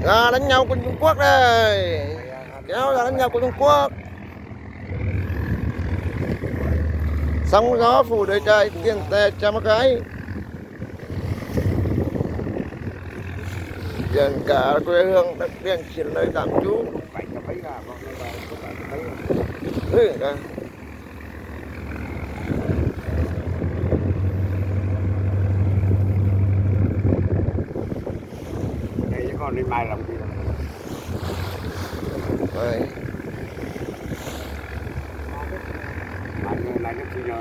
Ra đánh nhau của Trung Quốc đây. Kéo ra đánh nhau của Trung Quốc. Sóng gió phủ đầy trời tiền tệ cho một cái. Biển cả quê hương đất liền chỉ nơi tạm trú. Đây chứ còn đi mai làm gì đâu. Đấy. Mai này nó chỉ nhớ